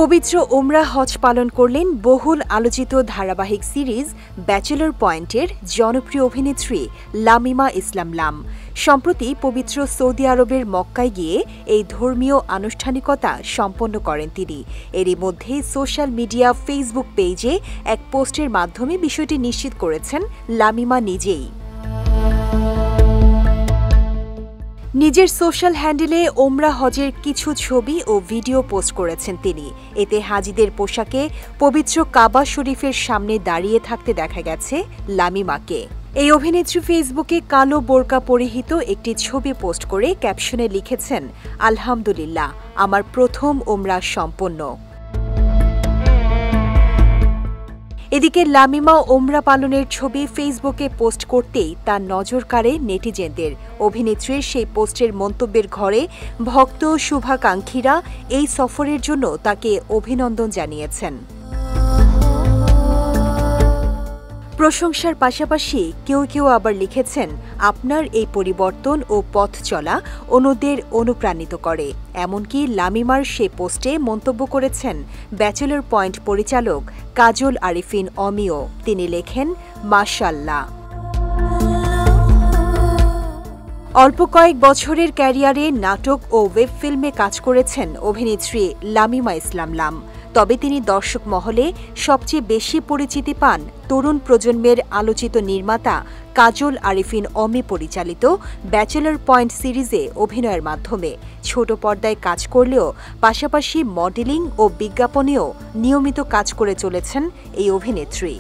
পবিত্র ওমরা হজ পালন করলেন বহুল আলোচিত ধারাবাহিক সিরিজ ব্যাচেলর পয়েন্টের জনপ্রিয় অভিনেত্রী লামিমা ইসলাম লাম। সম্প্রতি পবিত্র সৌদি আরবের মক্কায় গিয়ে এই ধর্মীয় আনুষ্ঠানিকতা সম্পন্ন করেন তিনি। এরই মধ্যে সোশ্যাল মিডিয়া ফেসবুক পেজে এক পোস্টের মাধ্যমে বিষয়টি নিশ্চিত করেছেন লামিমা নিজেই। নিজের সোশ্যাল হ্যান্ডেলে ওমরা হজের কিছু ছবি ও ভিডিও পোস্ট করেছেন তিনি। এতে হাজিদের পোশাকে পবিত্র কাবা শরীফের সামনে দাঁড়িয়ে থাকতে দেখা গেছে লামিমাকে। এই অভিনেত্রী ফেসবুকে কালো বোরকা পরিহিত একটি ছবি পোস্ট করে ক্যাপশনে লিখেছেন, আলহামদুলিল্লাহ, আমার প্রথম ওমরা সম্পন্ন। এদিকে লামিমা ওমরা পালনের ছবি ফেসবুকে পোস্ট করতেই তার নজর কাড়ে নেটিজেনদের। অভিনেত্রীর সেই পোস্টের মন্তব্যের ঘরে ভক্ত শুভাকাঙ্ক্ষীরা এই সফরের জন্য তাকে অভিনন্দন জানিয়েছেন। প্রশংসার পাশাপাশি কেউ কেউ আবার লিখেছেন, আপনার এই পরিবর্তন ও পথ চলা অন্যদের অনুপ্রাণিত করে। এমনকি লামিমার সে পোস্টে মন্তব্য করেছেন ব্যাচেলর পয়েন্ট পরিচালক কাজল আরিফিন অমিও। তিনি লেখেন, মাশাআল্লাহ। অল্প কয়েক বছরের ক্যারিয়ারে নাটক ও ওয়েব ফিল্মে কাজ করেছেন অভিনেত্রী লামিমা ইসলাম লাম। তবে তিনি দর্শক মহলে সবচেয়ে বেশি পরিচিতি পান তরুণ প্রজন্মের আলোচিত নির্মাতা কাজল আরিফিন অমি পরিচালিত ব্যাচেলর পয়েন্ট সিরিজে অভিনয়ের মাধ্যমে। ছোট পর্দায় কাজ করলেও পাশাপাশি মডেলিং ও বিজ্ঞাপনেও নিয়মিত কাজ করে চলেছেন এই অভিনেত্রী।